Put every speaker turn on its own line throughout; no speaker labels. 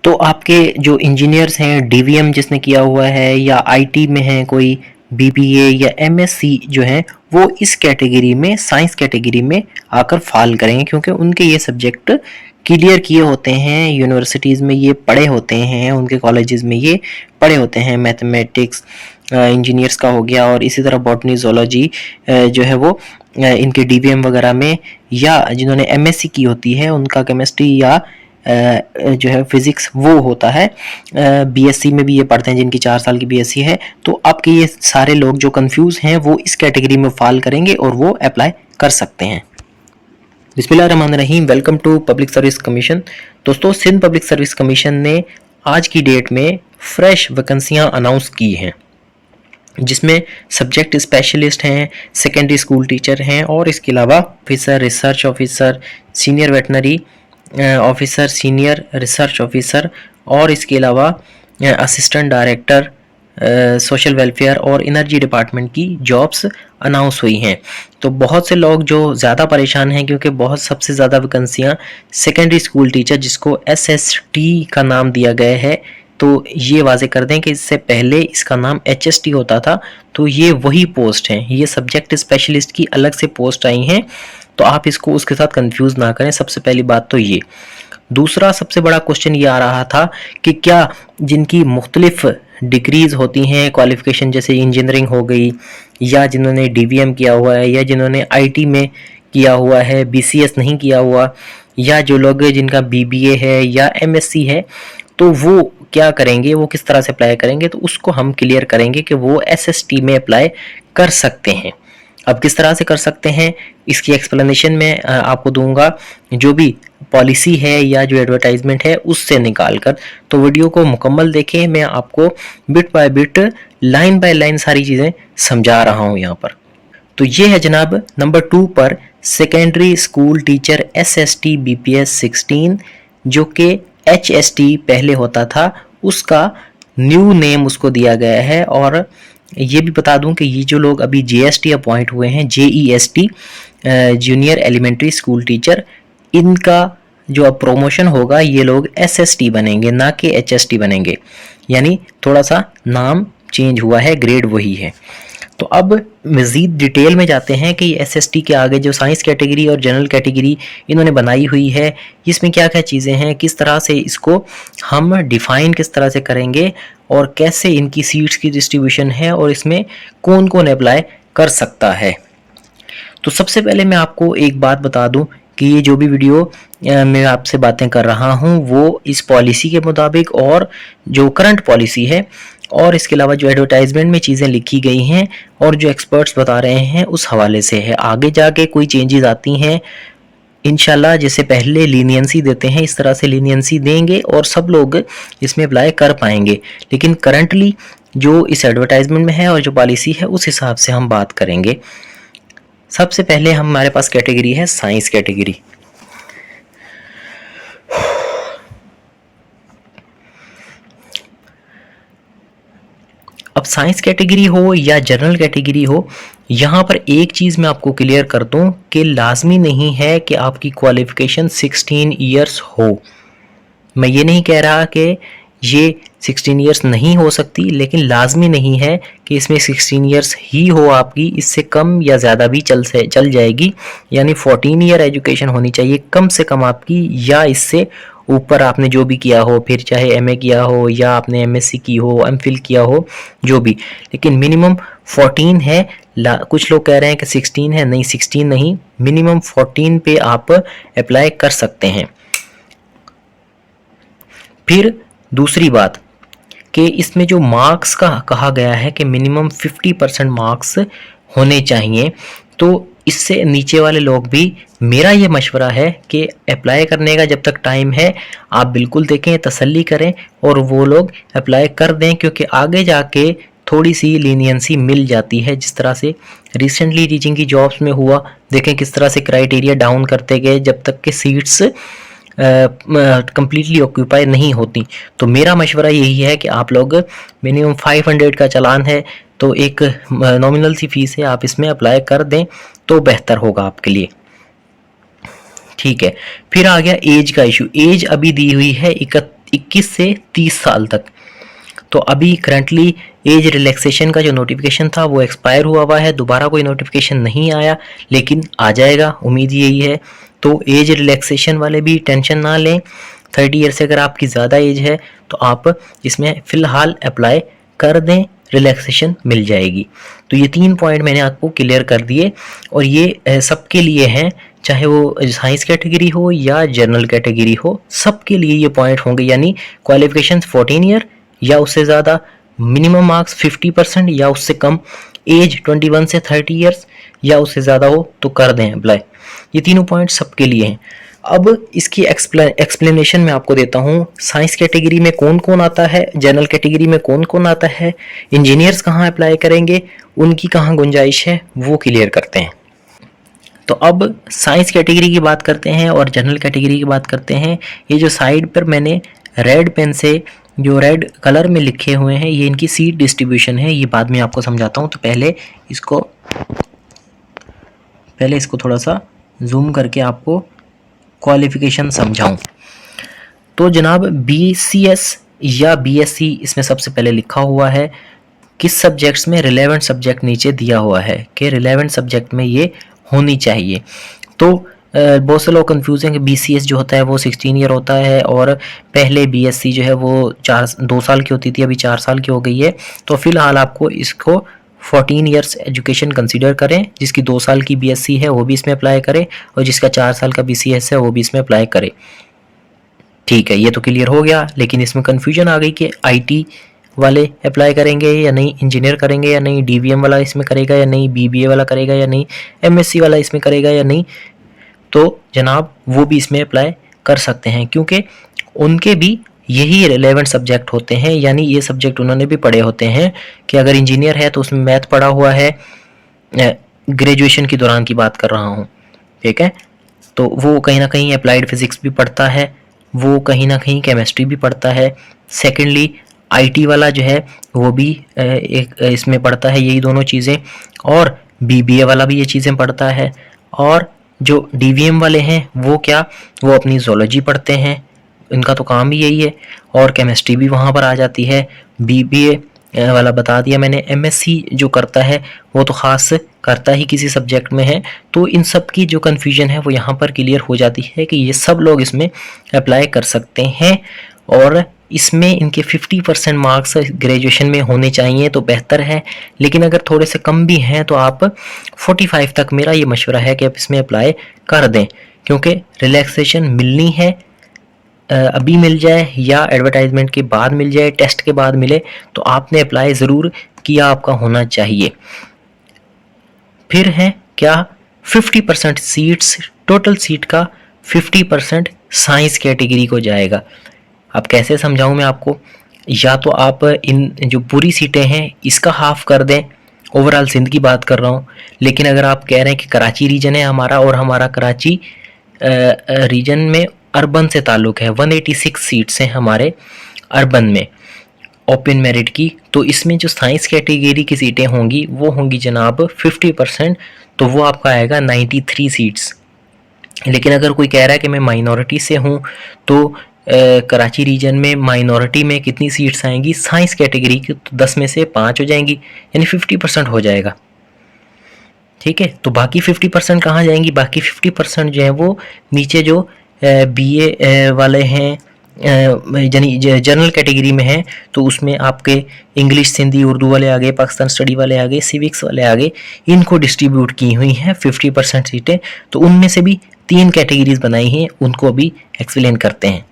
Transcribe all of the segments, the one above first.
तो आपके जो इंजीनियर्स हैं, डीवीएम जिसने किया हुआ है या आईटी में है कोई, बीबीए या एमएससी जो है, वो इस कैटेगरी में, साइंस कैटेगरी में आकर फाल करेंगे, क्योंकि उनके ये सब्जेक्ट क्लियर किए होते हैं, यूनिवर्सिटीज़ में ये पढ़े होते हैं, उनके कॉलेजेस में ये पढ़े होते हैं। मैथमेटिक्स इंजीनियर्स का हो गया, और इसी तरह बॉटनी, जोलॉजी जो है वो इनके डीवीएम वगैरह में, या जिन्होंने एमएससी की होती है उनका केमिस्ट्री या जो है फिजिक्स वो होता है। बीएससी में भी ये पढ़ते हैं जिनकी 4 साल की बीएससी है। तो आपके ये सारे लोग जो कंफ्यूज हैं वो इस कैटेगरी में फॉल करेंगे और वो अप्लाई कर सकते हैं। बिस्मिल्लाहिर्रहमानिर्रहीम, welcome to public service commission. दोस्तों, सिंध पब्लिक सर्विस कमीशन ने आज की डेट में फ्रेश वैकेंसियां अनाउंस की हैं, जिसमें सब्जेक्ट स्पेशलिस्ट हैं, सेकेंडरी स्कूल टीचर हैं, और इसके अलावा officer, research officer, senior veterinary officer, senior research officer, और इसके अलावा असिस्टेंट डायरेक्टर सोशल वेलफेयर और एनर्जी डिपार्टमेंट की जॉब्स अनाउंस हुई हैं। तो बहुत से लोग जो ज़्यादा परेशान हैं, क्योंकि बहुत सबसे ज़्यादा वैकेंसियाँ सेकेंडरी स्कूल टीचर, जिसको एसएसटी का नाम दिया गया है, तो ये वाजे कर दें कि इससे पहले इसका नाम एचएसटी होता था। तो ये वही पोस्ट हैं, ये सब्जेक्ट स्पेशलिस्ट की अलग से पोस्ट आई हैं, तो आप इसको उसके साथ कंफ्यूज ना करें। सबसे पहली बात तो ये। दूसरा सबसे बड़ा क्वेश्चन ये आ रहा था कि क्या जिनकी मुख्तलिफ डिग्रीज होती हैं, क्वालिफिकेशन, जैसे इंजीनियरिंग हो गई, या जिन्होंने डीवीएम किया हुआ है, या जिन्होंने आईटी में किया हुआ है, बीसीएस नहीं किया हुआ, या जो लोग जिनका बीबीए है या एमएससी है, तो वो क्या करेंगे, वो किस तरह से अप्लाई करेंगे, तो उसको हम क्लियर करेंगे कि वो एसएसटी में अप्लाई कर सकते हैं। अब किस तरह से कर सकते हैं, इसकी एक्सप्लेनेशन मैं आपको दूंगा, जो भी पॉलिसी है या जो एडवर्टाइजमेंट है उससे निकाल कर। तो वीडियो को मुकम्मल देखें, मैं आपको bit by bit, line by line सारी चीज़ें समझा रहा हूँ यहाँ पर। तो ये है जनाब नंबर 2 पर secondary school teacher SST BPS 16, जो कि एचएसटी पहले होता था, उसका न्यू नेम उसको दिया गया है। और ये भी बता दूं कि ये जो लोग अभी जेएसटी अपॉइंट हुए हैं, JEST junior elementary school teacher, इनका जो अब प्रमोशन होगा, ये लोग एसएसटी बनेंगे, ना कि एचएसटी बनेंगे। यानी थोड़ा सा नाम चेंज हुआ है, ग्रेड वही है। तो अब मज़ीद डिटेल में जाते हैं कि एसएसटी के आगे जो साइंस कैटेगरी और जनरल कैटेगरी इन्होंने बनाई हुई है, इसमें क्या क्या चीज़ें हैं, किस तरह से इसको हम डिफ़ाइन किस तरह से करेंगे, और कैसे इनकी सीट्स की डिस्ट्रीब्यूशन है, और इसमें कौन कौन अप्लाई कर सकता है। तो सबसे पहले मैं आपको एक बात बता दूं कि ये जो भी वीडियो मैं आपसे बातें कर रहा हूं, वो इस पॉलिसी के मुताबिक, और जो करंट पॉलिसी है, और इसके अलावा जो एडवर्टाइजमेंट में चीज़ें लिखी गई हैं और जो एक्सपर्ट्स बता रहे हैं उस हवाले से है। आगे जाके कोई चेंजेस आती हैं इंशाल्लाह, जैसे पहले लीनियंसी देते हैं, इस तरह से लीनियंसी देंगे और सब लोग इसमें अप्लाई कर पाएंगे। लेकिन करंटली जो इस एडवर्टाइजमेंट में है और जो पॉलिसी है, उस हिसाब से हम बात करेंगे। सबसे पहले हमारे पास कैटेगरी है साइंस कैटेगरी। अब साइंस कैटेगरी हो या जनरल कैटेगरी हो, यहाँ पर एक चीज़ मैं आपको क्लियर कर दूँ कि लाजमी नहीं है कि आपकी क्वालिफिकेशन 16 ईयर्स हो। मैं ये नहीं कह रहा कि ये 16 ईयर्स नहीं हो सकती, लेकिन लाजमी नहीं है कि इसमें 16 ईयर्स ही हो आपकी, इससे कम या ज़्यादा भी चल जाएगी। यानी 14 ईयर एजुकेशन होनी चाहिए कम से कम आपकी, या इससे ऊपर आपने जो भी किया हो, फिर चाहे एमए किया हो या आपने एमएससी की हो, एमफिल किया हो, जो भी, लेकिन मिनिमम 14 है। कुछ लोग कह रहे हैं कि 16 है, नहीं 16 नहीं, मिनिमम 14 पे आप अप्लाई कर सकते हैं। फिर दूसरी बात कि इसमें जो मार्क्स का कहा गया है कि मिनिमम 50% मार्क्स होने चाहिए, तो इससे नीचे वाले लोग भी, मेरा ये मशवरा है कि अप्लाई करने का जब तक टाइम है आप बिल्कुल देखें, तसल्ली करें और वो लोग अप्लाई कर दें, क्योंकि आगे जाके थोड़ी सी लीनियंसी मिल जाती है। जिस तरह से रिसेंटली टीचिंग की जॉब्स में हुआ, देखें किस तरह से क्राइटेरिया डाउन करते गए जब तक कि सीट्स कंप्लीटली ऑक्यूपाई नहीं होती। तो मेरा मशवरा यही है कि आप लोग, मिनिमम 500 का चालान है, तो एक नॉमिनल सी फीस है, आप इसमें अप्लाई कर दें तो बेहतर होगा आपके लिए। ठीक है, फिर आ गया एज का इशू। एज अभी दी हुई है 21 से 30 साल तक। तो अभी करंटली एज रिलैक्सेशन का जो नोटिफिकेशन था वो एक्सपायर हुआ है, दोबारा कोई नोटिफिकेशन नहीं आया, लेकिन आ जाएगा, उम्मीद यही है। तो एज रिलैक्सेशन वाले भी टेंशन ना लें। 30 ईयर से अगर आपकी ज़्यादा एज है तो आप इसमें फ़िलहाल अप्लाई कर दें, रिलैक्सेशन मिल जाएगी। तो ये 3 पॉइंट मैंने आपको क्लियर कर दिए, और ये सबके लिए हैं, चाहे वो साइंस कैटेगरी हो या जनरल कैटेगरी हो, सबके लिए ये पॉइंट होंगे। यानी क्वालिफिकेशन 14 ईयर या उससे ज़्यादा, मिनिमम मार्क्स 50% या उससे कम, एज 21 से 30 ईयर्स या उससे ज़्यादा हो तो कर दें अप्लाई। ये तीनों पॉइंट सबके लिए हैं। अब इसकी एक्सप्लेनेशन मैं आपको देता हूँ। साइंस कैटेगरी में कौन कौन आता है, जनरल कैटेगरी में कौन कौन आता है, इंजीनियर्स कहाँ अप्लाई करेंगे, उनकी कहाँ गुंजाइश है, वो क्लियर करते हैं। तो अब साइंस कैटेगरी की बात करते हैं और जनरल कैटेगरी की बात करते हैं। ये जो साइड पर मैंने रेड पेन से जो रेड कलर में लिखे हुए हैं, ये इनकी सीट डिस्ट्रीब्यूशन है, ये बाद में आपको समझाता हूँ। तो पहले इसको थोड़ा सा जूम करके आपको क्वालिफिकेशन समझाऊं। तो जनाब BCS या BSc इसमें सबसे पहले लिखा हुआ है किस सब्जेक्ट्स में रिलेवेंट सब्जेक्ट नीचे दिया हुआ है कि रिलेवेंट सब्जेक्ट में ये होनी चाहिए। तो बहुत से लोग कंफ्यूज हैं कि BCS जो होता है वो 16 ईयर होता है, और पहले BSc जो है वो 2 साल की होती थी, अभी 4 साल की हो गई है। तो फिलहाल आपको इसको 14 ईयर्स एजुकेशन कंसीडर करें। जिसकी 2 साल की BSc है वो भी इसमें अप्लाई करे, और जिसका 4 साल का BCS है वो भी इसमें अप्लाई करे। ठीक है, ये तो क्लियर हो गया। लेकिन इसमें कन्फ्यूजन आ गई कि IT वाले अप्लाई करेंगे या नहीं, इंजीनियर करेंगे या नहीं, DVM वाला इसमें करेगा या नहीं, BBA वाला करेगा या नहीं, MSc वाला इसमें करेगा या नहीं। तो जनाब वो भी इसमें अप्लाई कर सकते हैं, क्योंकि उनके भी यही रिलेवेंट सब्जेक्ट होते हैं। यानी ये सब्जेक्ट उन्होंने भी पढ़े होते हैं कि अगर इंजीनियर है तो उसमें मैथ पढ़ा हुआ है, ग्रेजुएशन के दौरान की बात कर रहा हूँ, ठीक है। तो वो कहीं ना कहीं अप्लाइड फिजिक्स भी पढ़ता है, वो कहीं ना कहीं केमिस्ट्री भी पढ़ता है। सेकेंडली IT वाला जो है वो भी एक इसमें पढ़ता है यही दोनों चीज़ें, और BBA वाला भी ये चीज़ें पढ़ता है। और जो DVM वाले हैं वो क्या, वो अपनी zoology पढ़ते हैं, इनका तो काम भी यही है, और केमिस्ट्री भी वहाँ पर आ जाती है। BBA वाला बता दिया मैंने। MSc जो करता है वो तो ख़ास करता ही किसी सब्जेक्ट में है। तो इन सब की जो कन्फ्यूजन है वो यहाँ पर क्लियर हो जाती है कि ये सब लोग इसमें अप्लाई कर सकते हैं, और इसमें इनके 50% मार्क्स ग्रेजुएशन में होने चाहिए तो बेहतर है। लेकिन अगर थोड़े से कम भी हैं तो आप 45 तक, मेरा ये मशवरा है कि आप इसमें अप्लाई कर दें, क्योंकि रिलैक्सेशन मिलनी है। अभी मिल जाए या एडवर्टाइजमेंट के बाद मिल जाए, टेस्ट के बाद मिले, तो आपने अप्लाई ज़रूर किया, आपका होना चाहिए। फिर है क्या, 50% सीट्स, टोटल सीट का 50% साइंस कैटेगरी को जाएगा। अब कैसे समझाऊं मैं आपको, या तो आप इन जो पूरी सीटें हैं इसका हाफ कर दें, ओवरऑल सिंध की बात कर रहा हूँ। लेकिन अगर आप कह रहे हैं कि कराची रीजन है हमारा, और हमारा कराची रीजन में अर्बन से ताल्लुक़ है, 186 सीट्स हैं हमारे अर्बन में ओपन मेरिट की, तो इसमें जो साइंस कैटेगरी की सीटें होंगी वो होंगी जनाब 50%, तो वो आपका आएगा 93 सीट्स। लेकिन अगर कोई कह रहा है कि मैं माइनॉरिटी से हूँ, तो कराची रीजन में माइनॉरिटी में कितनी सीट्स आएंगी साइंस कैटेगरी की, तो 10 में से 5 हो जाएंगी, यानी 50% हो जाएगा। ठीक है, तो बाकी 50% कहाँ जाएंगी, बाकी 50% जो है वो नीचे जो BA वाले हैं, यानी जनरल कैटेगरी में हैं, तो उसमें आपके इंग्लिश, सिंधी, उर्दू वाले आ गए, पाकिस्तान स्टडी वाले आ गए, सिविक्स वाले आ गए, इनको डिस्ट्रीब्यूट की हुई हैं 50% सीटें। तो उनमें से भी 3 कैटेगरीज बनाई हैं, उनको अभी एक्सप्लेन करते हैं।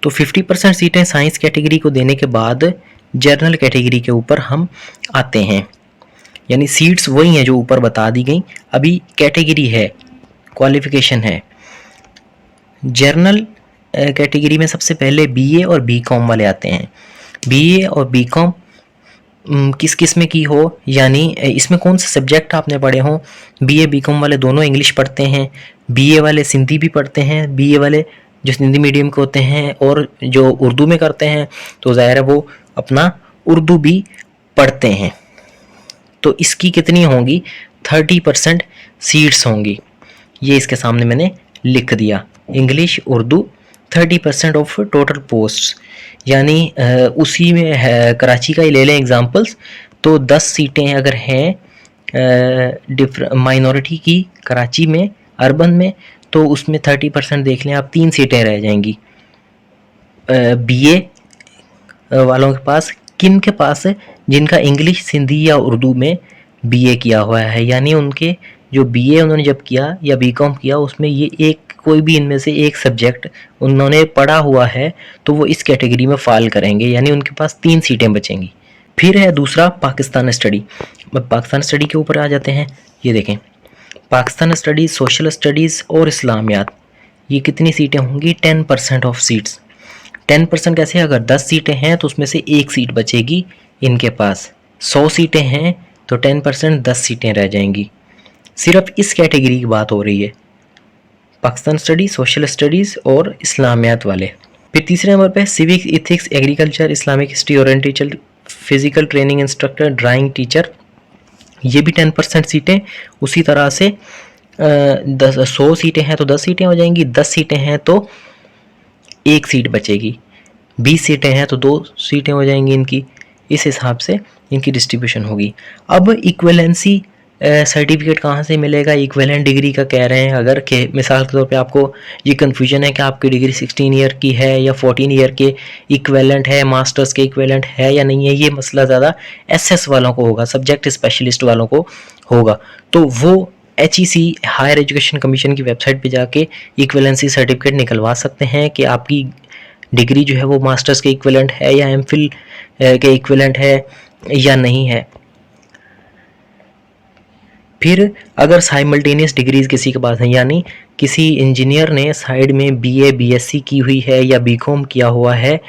तो 50% सीटें साइंस कैटेगरी को देने के बाद जनरल कैटेगरी के ऊपर हम आते हैं, यानी सीट्स वही हैं जो ऊपर बता दी गई, अभी कैटेगरी है, क्वालिफिकेशन है। जनरल कैटेगरी में सबसे पहले BA और BCom वाले आते हैं। BA और BCom किस किस में की हो, यानी इसमें कौन से सब्जेक्ट आपने पढ़े हों। BA BCom वाले दोनों इंग्लिश पढ़ते हैं, BA वाले सिंधी भी पढ़ते हैं, BA वाले जो हिंदी मीडियम के होते हैं और जो उर्दू में करते हैं, तो ज़ाहिर है वो अपना उर्दू भी पढ़ते हैं। तो इसकी कितनी होंगी, 30% सीट्स होंगी। ये इसके सामने मैंने लिख दिया, English, Urdu 30% of total post, यानी उसी में है, कराची का ही ले लें एग्जांपल्स, तो 10 सीटें अगर हैं माइनॉरिटी की कराची में, अर्बन में, तो उसमें 30% देख लें आप, 3 सीटें रह जाएंगी। बीए वालों के पास, किन के पास है, जिनका इंग्लिश, सिंधी या उर्दू में बीए किया हुआ है, यानी उनके जो बीए उन्होंने जब किया या बीकॉम किया उसमें ये एक कोई भी इनमें से एक सब्जेक्ट उन्होंने पढ़ा हुआ है तो वो इस कैटेगरी में फाल करेंगे, यानी उनके पास 3 सीटें बचेंगी। फिर है दूसरा पाकिस्तान स्टडी। अब पाकिस्तान स्टडी के ऊपर आ जाते हैं। ये देखें, पाकिस्तान स्टडीज़, सोशल स्टडीज़ और इस्लामियात, ये कितनी सीटें होंगी? 10% ऑफ सीट्स। 10% कैसे? अगर 10 सीटें हैं तो उसमें से 1 सीट बचेगी इनके पास। 100 सीटें हैं तो 10% 10 सीटें रह जाएंगी। सिर्फ इस कैटेगरी की बात हो रही है, पाकिस्तान स्टडी, सोशल स्टडीज़ और इस्लामियात वाले। फिर तीसरे नंबर पे civic, ethics, agriculture, Islamic history, orientation, physical training instructor, drawing teacher, ये भी 10% सीटें। उसी तरह से 100 सीटें हैं तो 10 सीटें हो जाएंगी, 10 सीटें हैं तो 1 सीट बचेगी, 20 सीटें हैं तो 2 सीटें हो जाएंगी इनकी। इस हिसाब से इनकी डिस्ट्रीब्यूशन होगी। अब इक्वलेंसी सर्टिफिकेट कहाँ से मिलेगा? इक्विवेलेंट डिग्री का कह रहे हैं। अगर के मिसाल के तौर पे आपको ये कन्फ्यूजन है कि आपकी डिग्री 16 ईयर की है या 14 ईयर के इक्विवेलेंट है, मास्टर्स के इक्विवेलेंट है या नहीं है, ये मसला ज़्यादा एसएस वालों को होगा, सब्जेक्ट स्पेशलिस्ट वालों को होगा। तो वो HEC हायर एजुकेशन कमीशन की वेबसाइट पे जाके इक्विवेलेंसी सर्टिफिकेट निकलवा सकते हैं कि आपकी डिग्री जो है वो मास्टर्स के इक्विवेलेंट है या एमफिल के इक्विवेलेंट है या नहीं है। फिर अगर साइमल्टेनियस डिग्रीज किसी के पास है, यानी किसी इंजीनियर ने साइड में BA BSc की हुई है या बीकॉम किया हुआ है,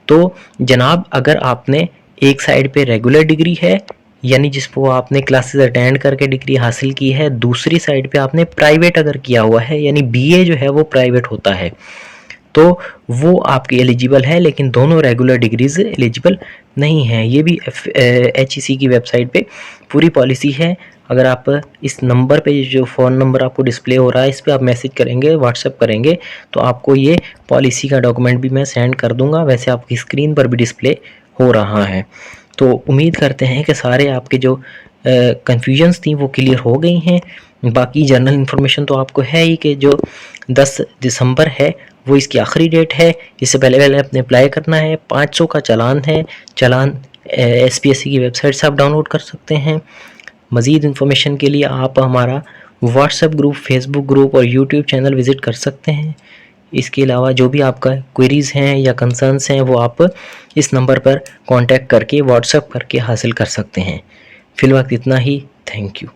तो जनाब अगर आपने एक साइड पे रेगुलर डिग्री है यानी जिसको आपने क्लासेस अटेंड करके डिग्री हासिल की है, दूसरी साइड पे आपने प्राइवेट अगर किया हुआ है, यानी BA जो है वो प्राइवेट होता है, तो वो आपके एलिजिबल है, लेकिन दोनों रेगुलर डिग्रीज एलिजिबल नहीं हैं। ये भी HEC की वेबसाइट पे पूरी पॉलिसी है। अगर आप इस नंबर पे, जो फ़ोन नंबर आपको डिस्प्ले हो रहा है, इस पर आप मैसेज करेंगे, व्हाट्सएप करेंगे, तो आपको ये पॉलिसी का डॉक्यूमेंट भी मैं सेंड कर दूंगा। वैसे आपकी स्क्रीन पर भी डिस्प्ले हो रहा है। तो उम्मीद करते हैं कि सारे आपके जो कन्फ्यूजन्स थी वो क्लियर हो गई हैं। बाकी जनरल इन्फॉर्मेशन तो आपको है ही कि जो 10 दिसंबर है वो इसकी आखिरी डेट है। इससे पहले अपने अप्लाई करना है। 500 का चालान है। चालान SPSC की वेबसाइट से आप डाउनलोड कर सकते हैं। मज़ीद इन्फॉर्मेशन के लिए आप हमारा व्हाट्सएप ग्रुप, फेसबुक ग्रुप और यूट्यूब चैनल विज़िट कर सकते हैं। इसके अलावा जो भी आपका क्वेरीज़ हैं या कंसर्न्स हैं वो आप इस नंबर पर कांटेक्ट करके, व्हाट्सएप करके हासिल कर सकते हैं। फ़िलहाल इतना ही। Thank you.